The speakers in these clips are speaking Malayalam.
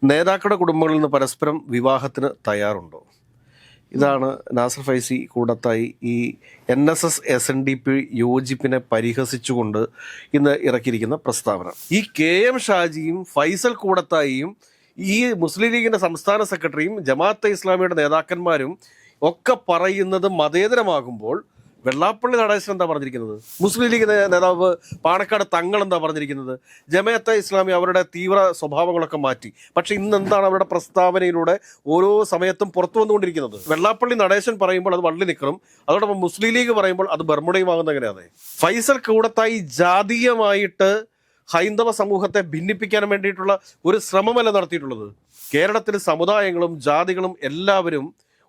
നേതാക്കളുടെ കുടുംബങ്ങളിൽ നിന്ന് പരസ്പരം വിവാഹത്തിന് തയ്യാറുണ്ടോ? ഇതാണ് നാസർ ഫൈസി കൂടത്തായി ഈ NSS SNDP യോജിപ്പിനെ പരിഹസിച്ചുകൊണ്ട് ഇന്ന് ഇറക്കിയിരിക്കുന്ന പ്രസ്താവന. ഈ KM ഷാജിയും ഫൈസൽ കൂടത്തായിയും ഈ മുസ്ലിം ലീഗിന്റെ സംസ്ഥാന സെക്രട്ടറിയും ജമാഅത്തെ ഇസ്ലാമിയുടെ നേതാക്കന്മാരും ഒക്കെ പറയുന്നത് മതേതരമാകുമ്പോൾ വെള്ളാപ്പള്ളി നടേശൻ എന്താ പറഞ്ഞിരിക്കുന്നത്? മുസ്ലിം ലീഗ് നേതാവ് പാണക്കാട് തങ്ങൾ എന്താ പറഞ്ഞിരിക്കുന്നത്? ജമാഅത്തെ ഇസ്ലാമി അവരുടെ തീവ്ര സ്വഭാവങ്ങളൊക്കെ മാറ്റി. പക്ഷെ ഇന്ന് എന്താണ് അവരുടെ പ്രസ്താവനയിലൂടെ ഓരോ സമയത്തും പുറത്തു വന്നുകൊണ്ടിരിക്കുന്നത്? വെള്ളാപ്പള്ളി നടേശൻ പറയുമ്പോൾ അത് വള്ളി നിൽക്കണം, അതോടൊപ്പം മുസ്ലിം ലീഗ് പറയുമ്പോൾ അത് ബർമുടയും ആകുന്ന എങ്ങനെയാണ്? ഫൈസൽ കൂടത്തായി ജാതീയമായിട്ട് ഹൈന്ദവ സമൂഹത്തെ ഭിന്നിപ്പിക്കാൻ വേണ്ടിയിട്ടുള്ള ഒരു ശ്രമമല്ല നടത്തിയിട്ടുള്ളത്. കേരളത്തിലെ സമുദായങ്ങളും ജാതികളും എല്ലാവരും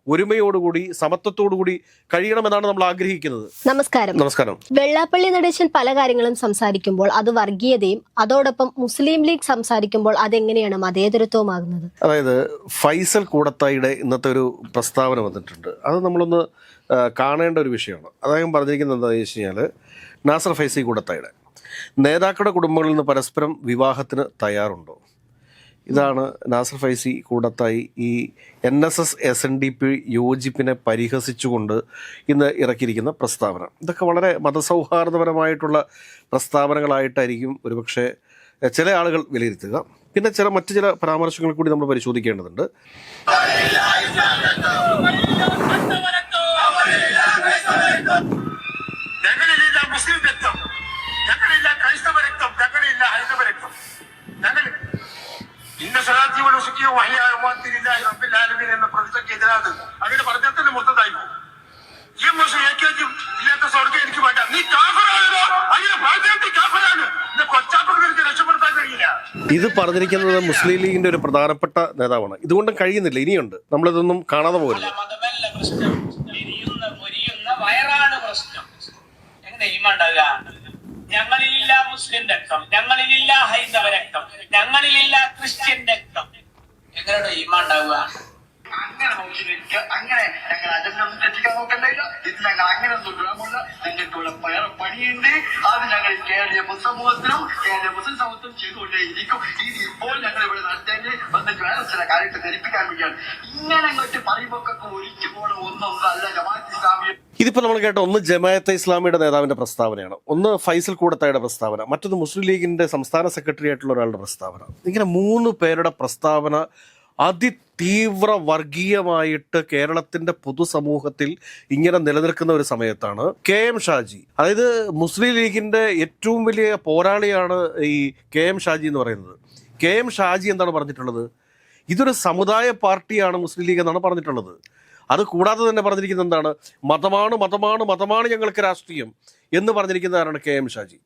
ഒരുമയോടുകൂടി സമത്വത്തോടുകൂടി കഴിയണമെന്നാണ് നമ്മൾ ആഗ്രഹിക്കുന്നത്. നമസ്കാരം. വെള്ളാപ്പള്ളി നടേശൻ പല കാര്യങ്ങളും സംസാരിക്കുമ്പോൾ അത് വർഗീയതയും, അതോടൊപ്പം മുസ്ലിം ലീഗ് സംസാരിക്കുമ്പോൾ അതെങ്ങനെയാണ് മതേതരത്വമാകുന്നത്? അതായത് ഫൈസൽ കൂടത്തായിയുടെ ഇന്നത്തെ ഒരു പ്രസ്താവന വന്നിട്ടുണ്ട്. അത് നമ്മളൊന്ന് കാണേണ്ട ഒരു വിഷയമാണ്. അദ്ദേഹം പറഞ്ഞിരിക്കുന്നത് എന്താണെന്ന് വെച്ച് കഴിഞ്ഞാൽ, നാസർ ഫൈസി കൂടത്തായിയുടെ നേതാക്കളുടെ കുടുംബങ്ങളിൽ നിന്ന് പരസ്പരം വിവാഹത്തിന് തയ്യാറുണ്ടോ? ഇതാണ് നാസർ ഫൈസി കൂടത്തായി ഈ NSS SNDP യോജിപ്പിനെ പരിഹസിച്ചുകൊണ്ട് ഇന്ന് ഇറക്കിയിരിക്കുന്ന പ്രസ്താവന. ഇതൊക്കെ വളരെ മതസൗഹാർദ്ദപരമായിട്ടുള്ള പ്രസ്താവനകളായിട്ടായിരിക്കും ഒരുപക്ഷെ ചില ആളുകൾ വിലയിരുത്തുക. പിന്നെ മറ്റു ചില പരാമർശങ്ങൾ കൂടി നമ്മൾ പരിശോധിക്കേണ്ടതുണ്ട്. എന്ന പ്രതിക്കെതിരാണ് അങ്ങനെ പറഞ്ഞതിന് മുത്തതായി ഈ മോശം ഇല്ലാത്ത സ്വർഗം എനിക്ക് വേണ്ട. നീ കാഫറാണോ? അങ്ങനെ കാഫറാണ്. കൊച്ചാപ്പുറത്ത് രക്ഷപ്പെടുത്താൻ കഴിയില്ല. ഇത് പറഞ്ഞിരിക്കുന്നത് മുസ്ലിം ലീഗിന്റെ ഒരു പ്രധാനപ്പെട്ട നേതാവാണ്. ഇതുകൊണ്ടും കഴിയുന്നില്ല, ഇനിയുണ്ട്. നമ്മളിതൊന്നും കാണാതെ പോകരുത്. വയറാണ് പ്രശ്നം. എങ്ങനെ ഈമാണ്ടാകുക? ഞങ്ങളിലില്ല മുസ്ലിം രക്തം, ഞങ്ങളിലില്ല ഹൈന്ദവ രക്തം, ഞങ്ങളിലില്ല ക്രിസ്ത്യൻ രക്തം. എങ്ങനെയാണ് ഈമാണ്ടാവുക? അങ്ങനെ അങ്ങനെ ഞങ്ങൾ അജണ്ടൊന്നും തെറ്റിക്കാൻ നോക്കണ്ടില്ല. ഇത് ഞങ്ങൾ അങ്ങനെ ഒന്നും ഞങ്ങൾക്കുള്ള പണിയുണ്ട്. അത് ഞങ്ങൾ കേരളീയ സമൂഹത്തിനും കേരളീയ മുസ്ലിം സമൂഹത്തിനും ചെയ്തുകൊണ്ടേ ഇരിക്കും. ഇത് ഇപ്പോൾ ഞങ്ങൾ ഇവിടെ നടത്തേണ്ടി വന്നിട്ട് വേറെ ചില കാര്യത്തെ ധരിപ്പിക്കാൻ വേണ്ടിയാണ്. ഇങ്ങനെ അങ്ങോട്ട് പറയുമ്പോഴൊക്കെ ഒരിച്ചു പോണ ഒന്നും അല്ല ജമാഅത്തെ ഇസ്ലാമി. ഇതിപ്പോൾ നമ്മൾ കേട്ട ഒന്ന് ജമാഅത്തെ ഇസ്ലാമിയുടെ നേതാവിന്റെ പ്രസ്താവനയാണ്, ഒന്ന് ഫൈസൽ കൂടത്തായിയുടെ പ്രസ്താവന, മറ്റൊന്ന് മുസ്ലിം ലീഗിന്റെ സംസ്ഥാന സെക്രട്ടറി ആയിട്ടുള്ള ഒരാളുടെ പ്രസ്താവന. ഇങ്ങനെ 3 പേരുടെ പ്രസ്താവന അതിതീവ്ര വർഗീയമായിട്ട് കേരളത്തിന്റെ പൊതുസമൂഹത്തിൽ ഇങ്ങനെ നിലനിൽക്കുന്ന ഒരു സമയത്താണ് KM ഷാജി, അതായത് മുസ്ലിം ലീഗിന്റെ ഏറ്റവും വലിയ പോരാളിയാണ് ഈ KM ഷാജി എന്ന് പറയുന്നത്. KM ഷാജി എന്താണ് പറഞ്ഞിട്ടുള്ളത്? ഇതൊരു സമുദായ പാർട്ടിയാണ് മുസ്ലിം ലീഗ് എന്നാണ് പറഞ്ഞിട്ടുള്ളത്. അത് കൂടാതെ തന്നെ പറഞ്ഞിരിക്കുന്നത് എന്താണ്? മതമാണ് മതമാണ് മതമാണ് ഞങ്ങൾക്ക് രാഷ്ട്രീയം എന്ന് പറഞ്ഞിരിക്കുന്നതാണ് KM ഷാജി.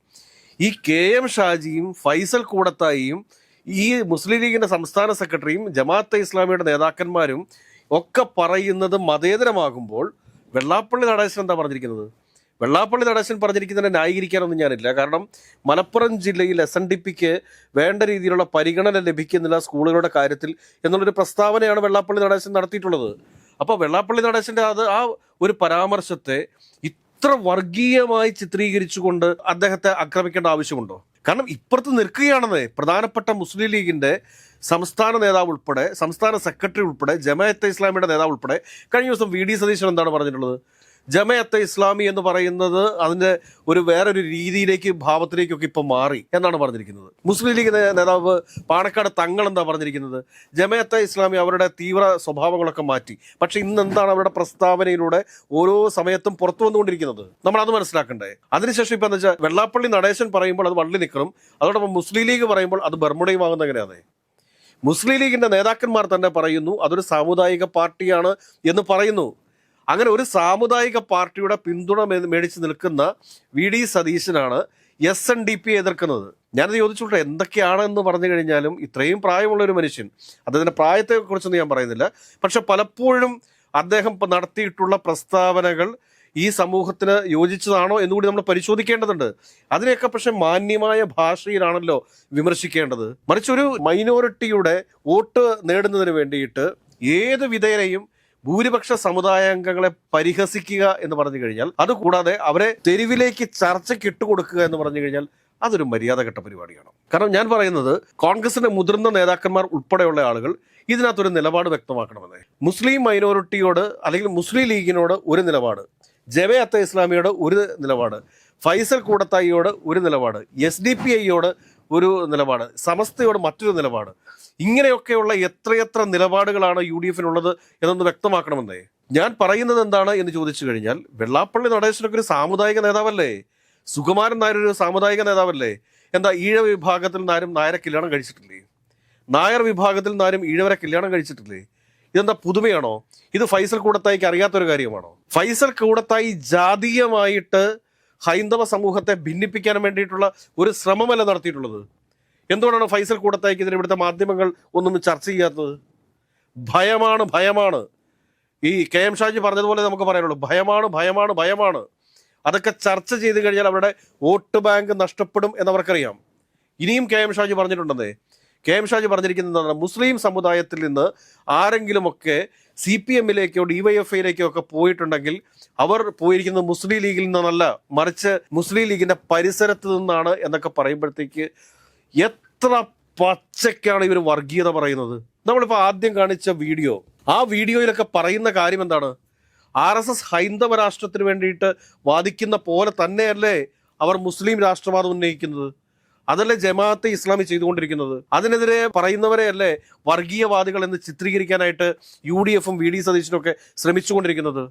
ഈ KM ഷാജിയും ഫൈസൽ കൂടത്തായിയും ഈ മുസ്ലിം ലീഗിന്റെ സംസ്ഥാന സെക്രട്ടറിയും ജമാഅത്തെ ഇസ്ലാമിയുടെ നേതാക്കന്മാരും ഒക്കെ പറയുന്നത് മതേതരമാകുമ്പോൾ വെള്ളാപ്പള്ളി നടേശൻ എന്താ പറഞ്ഞിരിക്കുന്നത്? വെള്ളാപ്പള്ളി നടേശൻ പറഞ്ഞിരിക്കുന്നതിനെ ന്യായീകരിക്കാനൊന്നും ഞാനില്ല. കാരണം മലപ്പുറം ജില്ലയിൽ SNDPക്ക് വേണ്ട രീതിയിലുള്ള പരിഗണന ലഭിക്കുന്നില്ല സ്കൂളുകളുടെ കാര്യത്തിൽ എന്നുള്ളൊരു പ്രസ്താവനയാണ് വെള്ളാപ്പള്ളി നടേശൻ നടത്തിയിട്ടുള്ളത്. അപ്പോൾ വെള്ളാപ്പള്ളി നടേശൻ്റെ ആ ഒരു പരാമർശത്തെ ഇത്ര വർഗീയമായി ചിത്രീകരിച്ചുകൊണ്ട് അദ്ദേഹത്തെ ആക്രമിക്കേണ്ട ആവശ്യമുണ്ടോ? കാരണം ഇപ്പുറത്ത് നിൽക്കുകയാണെന്നേ പ്രധാനപ്പെട്ട മുസ്ലിം ലീഗിന്റെ സംസ്ഥാന നേതാവ് ഉൾപ്പെടെ, സംസ്ഥാന സെക്രട്ടറി ഉൾപ്പെടെ, ജമാഅത്തെ ഇസ്ലാമിയുടെ നേതാവ് ഉൾപ്പെടെ. കഴിഞ്ഞ ദിവസം VD സതീശൻ എന്താണ് പറഞ്ഞിട്ടുള്ളത്? ജമാഅത്തെ ഇസ്ലാമി എന്ന് പറയുന്നത് അതിൻ്റെ വേറൊരു രീതിയിലേക്ക്, ഭാവത്തിലേക്കൊക്കെ ഇപ്പം മാറി എന്നാണ് പറഞ്ഞിരിക്കുന്നത്. മുസ്ലിം ലീഗ് നേതാവ് പാണക്കാട് തങ്ങൾ എന്താ പറഞ്ഞിരിക്കുന്നത്? ജമാഅത്തെ ഇസ്ലാമി അവരുടെ തീവ്ര സ്വഭാവങ്ങളൊക്കെ മാറ്റി. പക്ഷെ ഇന്ന് എന്താണ് അവരുടെ പ്രസ്താവനയിലൂടെ ഓരോ സമയത്തും പുറത്തു വന്നുകൊണ്ടിരിക്കുന്നത്? നമ്മൾ അത് മനസ്സിലാക്കണ്ടേ? അതിനുശേഷം ഇപ്പം എന്താ വെച്ചാൽ വെള്ളാപ്പള്ളി നടേശൻ പറയുമ്പോൾ അത് വള്ളി നിൽക്കണം, അതോടൊപ്പം മുസ്ലിം ലീഗ് പറയുമ്പോൾ അത് ബർമുടയും ആകുന്ന എങ്ങനെയാണ്? മുസ്ലിം ലീഗിന്റെ നേതാക്കന്മാർ തന്നെ പറയുന്നു അതൊരു സാമുദായിക പാർട്ടിയാണ് എന്ന് പറയുന്നു. അങ്ങനെ ഒരു സാമുദായിക പാർട്ടിയുടെ പിന്തുണ മേടിച്ച് നിൽക്കുന്ന VD സതീശനാണ് SNDP എതിർക്കുന്നത്. ഞാനത് ചോദിച്ചോട്ടെ, എന്തൊക്കെയാണെന്ന് പറഞ്ഞു കഴിഞ്ഞാലും ഇത്രയും പ്രായമുള്ളൊരു മനുഷ്യൻ, അദ്ദേഹത്തിൻ്റെ പ്രായത്തെക്കുറിച്ചൊന്നും ഞാൻ പറയുന്നില്ല, പക്ഷെ പലപ്പോഴും അദ്ദേഹം നടത്തിയിട്ടുള്ള പ്രസ്താവനകൾ ഈ സമൂഹത്തിന് യോജിച്ചതാണോ എന്നുകൂടി നമ്മൾ പരിശോധിക്കേണ്ടതുണ്ട്. അതിനെയൊക്കെ പക്ഷെ മാന്യമായ ഭാഷയിലാണല്ലോ വിമർശിക്കേണ്ടത്. മറിച്ചൊരു മൈനോറിറ്റിയുടെ വോട്ട് നേടുന്നതിന് വേണ്ടിയിട്ട് ഏത് വിധേയനെയും ഭൂരിപക്ഷ സമുദായാംഗങ്ങളെ പരിഹസിക്കുക എന്ന് പറഞ്ഞു കഴിഞ്ഞാൽ, അതുകൂടാതെ അവരെ തെരുവിലേക്ക് ചർച്ചയ്ക്ക് ഇട്ടുകൊടുക്കുക എന്ന് പറഞ്ഞു കഴിഞ്ഞാൽ അതൊരു മര്യാദഘട്ട പരിപാടിയാണ്. കാരണം ഞാൻ പറയുന്നത് കോൺഗ്രസിന്റെ മുതിർന്ന നേതാക്കന്മാർ ഉൾപ്പെടെയുള്ള ആളുകൾ ഇതിനകത്തൊരു നിലപാട് വ്യക്തമാക്കണമെന്നേ. മുസ്ലിം മൈനോറിറ്റിയോട് അല്ലെങ്കിൽ മുസ്ലിം ലീഗിനോട് ഒരു നിലപാട്, ജമാഅത്തെ ഇസ്ലാമിയോട് ഒരു നിലപാട്, ഫൈസൽ കൂടത്തായിയോട് ഒരു നിലപാട്, SDPIയോട് ഒരു നിലപാട്, സമസ്തയോട് മറ്റൊരു നിലപാട്, ഇങ്ങനെയൊക്കെയുള്ള എത്രയെത്ര നിലപാടുകളാണ് UDFനുള്ളത് എന്നൊന്ന് വ്യക്തമാക്കണമെന്നേ. ഞാൻ പറയുന്നത് എന്താണ് എന്ന് ചോദിച്ചു കഴിഞ്ഞാൽ, വെള്ളാപ്പള്ളി നടേശനൊക്കെ ഒരു സാമുദായിക നേതാവല്ലേ? സുകുമാരൻ നായർ ഒരു സാമുദായിക നേതാവല്ലേ? എന്താ ഈഴവ വിഭാഗത്തിൽ നിന്നാരും നായരെ കല്യാണം കഴിച്ചിട്ടില്ലേ? നായർ വിഭാഗത്തിൽ നിന്നാരും ഈഴവരെ കല്യാണം കഴിച്ചിട്ടില്ലേ? ഇതെന്താ പുതുമയാണോ? ഇത് ഫൈസൽ കൂടത്തായിക്ക് അറിയാത്തൊരു കാര്യമാണോ? ഫൈസൽ കൂടത്തായി ജാതീയമായിട്ട് ഹൈന്ദവ സമൂഹത്തെ ഭിന്നിപ്പിക്കാൻ വേണ്ടിയിട്ടുള്ള ഒരു ശ്രമമല്ല നടത്തിയിട്ടുള്ളത്. എന്തുകൊണ്ടാണ് ഫൈസൽ കൂടത്തായിക്കെതിരെ ഇവിടുത്തെ മാധ്യമങ്ങൾ ഒന്നും ചർച്ച ചെയ്യാത്തത്? ഭയമാണ്. ഈ KM ഷാജി പറഞ്ഞതുപോലെ നമുക്ക് പറയാനുള്ളൂ, ഭയമാണ്. അതൊക്കെ ചർച്ച ചെയ്ത് കഴിഞ്ഞാൽ അവരുടെ വോട്ട് ബാങ്ക് നഷ്ടപ്പെടും എന്നവർക്കറിയാം. ഇനിയും KM ഷാജി പറഞ്ഞിട്ടുണ്ടെന്നേ. KM ഷാജി പറഞ്ഞിരിക്കുന്നത് മുസ്ലിം സമുദായത്തിൽ നിന്ന് ആരെങ്കിലുമൊക്കെ CPMലേക്കോ DYFIയിലേക്കോ ഒക്കെ പോയിട്ടുണ്ടെങ്കിൽ അവർ പോയിരിക്കുന്നത് മുസ്ലിം ലീഗിൽ നിന്നല്ല, മറിച്ച് മുസ്ലിം ലീഗിന്റെ പരിസരത്ത് നിന്നാണ് എന്നൊക്കെ പറയുമ്പോഴത്തേക്ക് എത്ര പച്ചക്കാണ് ഇവർ വർഗീയത പറയുന്നത്. നമ്മളിപ്പോൾ ആദ്യം കാണിച്ച വീഡിയോ, ആ വീഡിയോയിലൊക്കെ പറയുന്ന കാര്യം എന്താണ്? RSS ഹൈന്ദവ രാഷ്ട്രത്തിന് വേണ്ടിയിട്ട് വാദിക്കുന്ന പോലെ തന്നെയല്ലേ അവർ മുസ്ലിം രാഷ്ട്രവാദം ഉന്നയിക്കുന്നത്? അതല്ലേ ജമാഅത്തെ ഇസ്ലാമി ചെയ്തുകൊണ്ടിരിക്കുന്നത്? അതിനെതിരെ പറയുന്നവരെയല്ലേ വർഗീയവാദികൾ എന്ന് ചിത്രീകരിക്കാനായിട്ട് UDFും VD സതീശനും ഒക്കെ ശ്രമിച്ചുകൊണ്ടിരിക്കുന്നത്?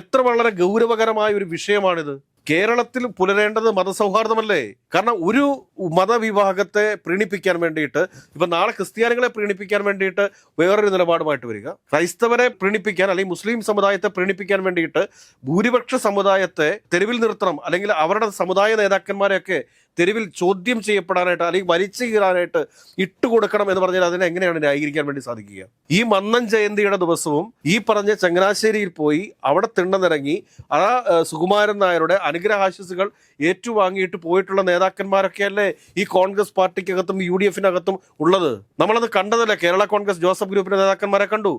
എത്ര വളരെ ഗൗരവകരമായ ഒരു വിഷയമാണിത്. കേരളത്തിൽ പുലരേണ്ടത് മതസൗഹാർദ്ദമല്ലേ? കാരണം ഒരു മതവിഭാഗത്തെ പ്രീണിപ്പിക്കാൻ വേണ്ടിയിട്ട്, ഇപ്പൊ നാളെ ക്രിസ്ത്യാനികളെ പ്രീണിപ്പിക്കാൻ വേണ്ടിയിട്ട് വേറൊരു നിലപാടുമായിട്ട് വരിക, ക്രൈസ്തവരെ പ്രീണിപ്പിക്കാൻ അല്ലെങ്കിൽ മുസ്ലിം സമുദായത്തെ പ്രീണിപ്പിക്കാൻ വേണ്ടിയിട്ട് ഭൂരിപക്ഷ സമുദായത്തെ തെരുവിൽ നിർത്തണം, അല്ലെങ്കിൽ അവരുടെ സമുദായ നേതാക്കന്മാരെയൊക്കെ തെരുവിൽ ചോദ്യം ചെയ്യപ്പെടാനായിട്ട് അല്ലെങ്കിൽ വലിച്ചു കീറാനായിട്ട് ഇട്ടുകൊടുക്കണം എന്ന് പറഞ്ഞാൽ അതിനെ എങ്ങനെയാണ് ന്യായീകരിക്കാൻ വേണ്ടി സാധിക്കുക? ഈ മന്നൻ ജയന്തിയുടെ ദിവസവും ഈ പറഞ്ഞ ചങ്ങനാശ്ശേരിയിൽ പോയി അവിടെ തിണ്ണനിറങ്ങി ആ സുകുമാരൻ നായരുടെ അനുഗ്രഹാശിസുകൾ ഏറ്റുവാങ്ങിയിട്ട് പോയിട്ടുള്ള നേതാക്കന്മാരൊക്കെയല്ലേ ഈ കോൺഗ്രസ് പാർട്ടിക്കകത്തും UDFനകത്തും ഉള്ളത്. നമ്മളത് കണ്ടതല്ലേ? കേരള കോൺഗ്രസ് ജോസഫ് ഗ്രൂപ്പിന്റെ നേതാക്കന്മാരെ കണ്ടു.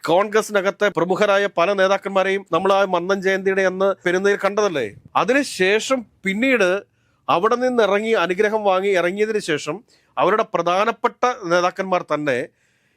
കോൺഗ്രസിനകത്തെ പ്രമുഖരായ പല നേതാക്കന്മാരെയും നമ്മൾ ആ മന്നൻ ജയന്തിയുടെ അന്ന് പെരുന്നയിൽ കണ്ടതല്ലേ? അതിനുശേഷം പിന്നീട് അവിടെ നിന്ന് ഇറങ്ങി അനുഗ്രഹം വാങ്ങി ഇറങ്ങിയതിന് ശേഷം അവരുടെ പ്രധാനപ്പെട്ട നേതാക്കന്മാർ തന്നെ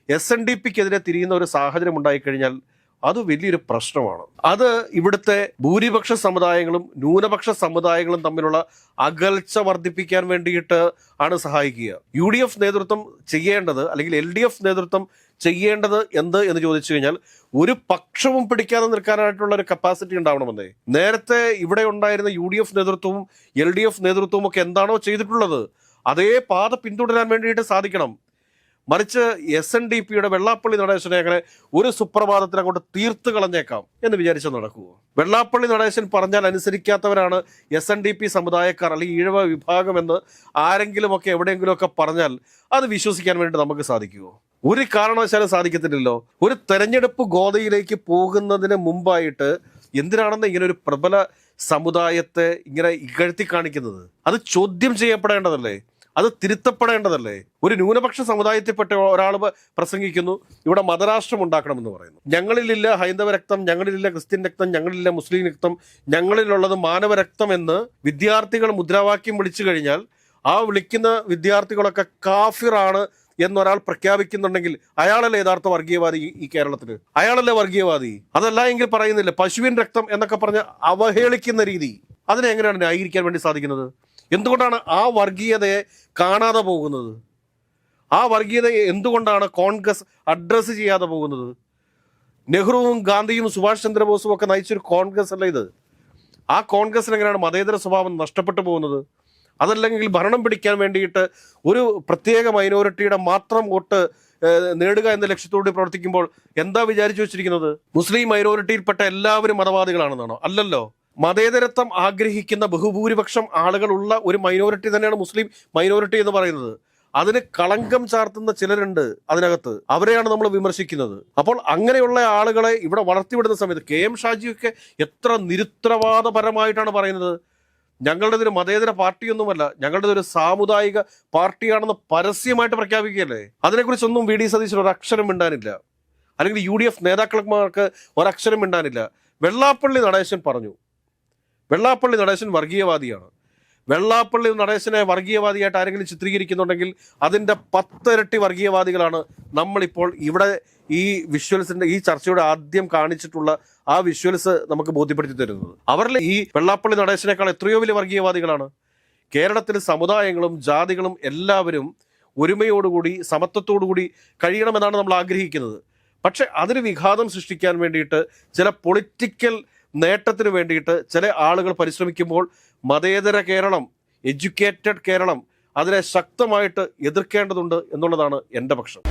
SNDPക്കെതിരെ തിരിയുന്ന ഒരു സാഹചര്യം ഉണ്ടായിക്കഴിഞ്ഞാൽ അത് വലിയൊരു പ്രശ്നമാണ്. അത് ഇവിടുത്തെ ഭൂരിപക്ഷ സമുദായങ്ങളും ന്യൂനപക്ഷ സമുദായങ്ങളും തമ്മിലുള്ള അകൽച്ച വർദ്ധിപ്പിക്കാൻ വേണ്ടിയിട്ട് ആണ് സഹായിക്കുക. UDF നേതൃത്വം ചെയ്യേണ്ടത് അല്ലെങ്കിൽ LDF നേതൃത്വം ചെയ്യേണ്ടത് എന്ത് എന്ന് ചോദിച്ചു കഴിഞ്ഞാൽ ഒരു പക്ഷവും പിടിക്കാതെ നിൽക്കാനായിട്ടുള്ള ഒരു കപ്പാസിറ്റി ഉണ്ടാവണമെന്നേ. നേരത്തെ ഇവിടെ ഉണ്ടായിരുന്ന UDF നേതൃത്വവും LDF നേതൃത്വവും ഒക്കെ എന്താണോ ചെയ്തിട്ടുള്ളത് അതേ പാത പിന്തുടരാൻ വേണ്ടിയിട്ട് സാധിക്കണം. മറിച്ച് SNDPയുടെ വെള്ളാപ്പള്ളി നടേശനെ അങ്ങനെ ഒരു സുപ്രഭാതത്തിൽ അങ്ങോട്ട് തീർത്ത് കളഞ്ഞേക്കാം എന്ന് വിചാരിച്ച് നടക്കുമോ? വെള്ളാപ്പള്ളി നടേശൻ പറഞ്ഞാൽ അനുസരിക്കാത്തവരാണ് SNDP സമുദായക്കാർ അല്ലെങ്കിൽ ഈഴവ വിഭാഗം എന്ന് ആരെങ്കിലുമൊക്കെ എവിടെയെങ്കിലുമൊക്കെ പറഞ്ഞാൽ അത് വിശ്വസിക്കാൻ വേണ്ടി നമുക്ക് സാധിക്കുമോ? ഒരു കാരണവശാലും സാധിക്കത്തില്ലല്ലോ. ഒരു തെരഞ്ഞെടുപ്പ് ഗോതയിലേക്ക് പോകുന്നതിന് മുമ്പായിട്ട് എന്തിനാണെന്ന് ഇങ്ങനെ ഒരു പ്രബല സമുദായത്തെ ഇങ്ങനെ ഇകഴ്ത്തി കാണിക്കുന്നത്? അത് ചോദ്യം ചെയ്യപ്പെടേണ്ടതല്ലേ? അത് തിരുത്തപ്പെടേണ്ടതല്ലേ? ഒരു ന്യൂനപക്ഷ സമുദായത്തിൽപ്പെട്ട ഒരാൾ പ്രസംഗിക്കുന്നു, ഇവിടെ മതരാഷ്ട്രം ഉണ്ടാക്കണമെന്ന് പറയുന്നു. ഞങ്ങളിലില്ല ഹൈന്ദവ രക്തം, ഞങ്ങളിലില്ല ക്രിസ്ത്യൻ രക്തം, ഞങ്ങളിലില്ല മുസ്ലിം രക്തം, ഞങ്ങളിലുള്ളത് മാനവരക്തം എന്ന് വിദ്യാർത്ഥികൾ മുദ്രാവാക്യം വിളിച്ചു കഴിഞ്ഞാൽ ആ വിളിക്കുന്ന വിദ്യാർത്ഥികളൊക്കെ കാഫിറാണ് എന്നൊരാൾ പ്രഖ്യാപിക്കുന്നുണ്ടെങ്കിൽ അയാളല്ലേ യഥാർത്ഥ വർഗീയവാദി ഈ കേരളത്തിൽ? അയാളല്ലേ വർഗീയവാദി? അതല്ല എങ്കിൽ പറയുന്നില്ല പശുവിൻ രക്തം എന്നൊക്കെ പറഞ്ഞ് അവഹേളിക്കുന്ന രീതി, അതിനെ എങ്ങനെയാണ് ന്യായീകരിക്കാൻ വേണ്ടി സാധിക്കുന്നത്? എന്തുകൊണ്ടാണ് ആ വർഗീയതയെ കാണാതെ പോകുന്നത്? ആ വർഗീയതയെ എന്തുകൊണ്ടാണ് കോൺഗ്രസ് അഡ്രസ്സ് ചെയ്യാതെ പോകുന്നത്? നെഹ്റുവും ഗാന്ധിയും സുഭാഷ് ചന്ദ്രബോസും ഒക്കെ നയിച്ചൊരു കോൺഗ്രസ് അല്ല ഇത്. ആ കോൺഗ്രസിന് എങ്ങനെയാണ് മതേതര സ്വഭാവം നഷ്ടപ്പെട്ടു പോകുന്നത്? അതല്ലെങ്കിൽ ഭരണം പിടിക്കാൻ വേണ്ടിയിട്ട് ഒരു പ്രത്യേക മൈനോറിറ്റിയുടെ മാത്രം വോട്ട് നേടുക എന്ന ലക്ഷ്യത്തോടെ പ്രവർത്തിക്കുമ്പോൾ എന്താ വിചാരിച്ചു വെച്ചിരിക്കുന്നത്? മുസ്ലിം മൈനോറിറ്റിയിൽപ്പെട്ട എല്ലാവരും മതവാദികളാണെന്നാണോ? അല്ലല്ലോ. മതേതരത്വം ആഗ്രഹിക്കുന്ന ബഹുഭൂരിപക്ഷം ആളുകളുള്ള ഒരു മൈനോറിറ്റി തന്നെയാണ് മുസ്ലിം മൈനോറിറ്റി എന്ന് പറയുന്നത്. അതിന് കളങ്കം ചാർത്തുന്ന ചിലരുണ്ട് അതിനകത്ത്, അവരെയാണ് നമ്മൾ വിമർശിക്കുന്നത്. അപ്പോൾ അങ്ങനെയുള്ള ആളുകളെ ഇവിടെ വളർത്തിവിടുന്ന സമയത്ത് KM ഷാജിയൊക്കെ എത്ര നിരുത്തരവാദപരമായിട്ടാണ് പറയുന്നത്. ഞങ്ങളുടേതൊരു മതേതര പാർട്ടിയൊന്നുമല്ല, ഞങ്ങളുടേതൊരു സാമുദായിക പാർട്ടിയാണെന്ന് പരസ്യമായിട്ട് പ്രഖ്യാപിക്കുകയല്ലേ. അതിനെക്കുറിച്ചൊന്നും VD സതീശൻ ഒരക്ഷരം മിണ്ടാനില്ല, അല്ലെങ്കിൽ UDF നേതാക്കന്മാർക്ക് ഒരക്ഷരം മിണ്ടാനില്ല. വെള്ളാപ്പള്ളി നടേശൻ പറഞ്ഞു, വെള്ളാപ്പള്ളി നടേശൻ വർഗീയവാദിയാണ്. വെള്ളാപ്പള്ളി നടേശനെ വർഗീയവാദിയായിട്ട് ആരെങ്കിലും ചിത്രീകരിക്കുന്നുണ്ടെങ്കിൽ അതിൻ്റെ 10 ഇരട്ടി വർഗീയവാദികളാണ് നമ്മളിപ്പോൾ ഇവിടെ ഈ വിഷ്വൽസിന്റെ ഈ ചർച്ചയുടെ ആദ്യം കാണിച്ചിട്ടുള്ള ആ വിഷ്വൽസ് നമുക്ക് ബോധ്യപ്പെടുത്തി തരുന്നത്. അവരിൽ ഈ വെള്ളാപ്പള്ളി നടേശനേക്കാൾ എത്രയോ വലിയ വർഗീയവാദികളാണ്. കേരളത്തിലെ സമുദായങ്ങളും ജാതികളും എല്ലാവരും ഒരുമയോടുകൂടി സമത്വത്തോടുകൂടി കഴിയണമെന്നാണ് നമ്മൾ ആഗ്രഹിക്കുന്നത്. പക്ഷെ അതിന് വിഘാതം സൃഷ്ടിക്കാൻ വേണ്ടിയിട്ട് ചില പൊളിറ്റിക്കൽ നേട്ടത്തിന് വേണ്ടിയിട്ട് ചില ആളുകൾ പരിശ്രമിക്കുമ്പോൾ മതേതര കേരളം, എഡ്യൂക്കേറ്റഡ് കേരളം അതിനെ ശക്തമായിട്ട് എതിർക്കേണ്ടതുണ്ട് എന്നുള്ളതാണ് എൻ്റെ പക്ഷം.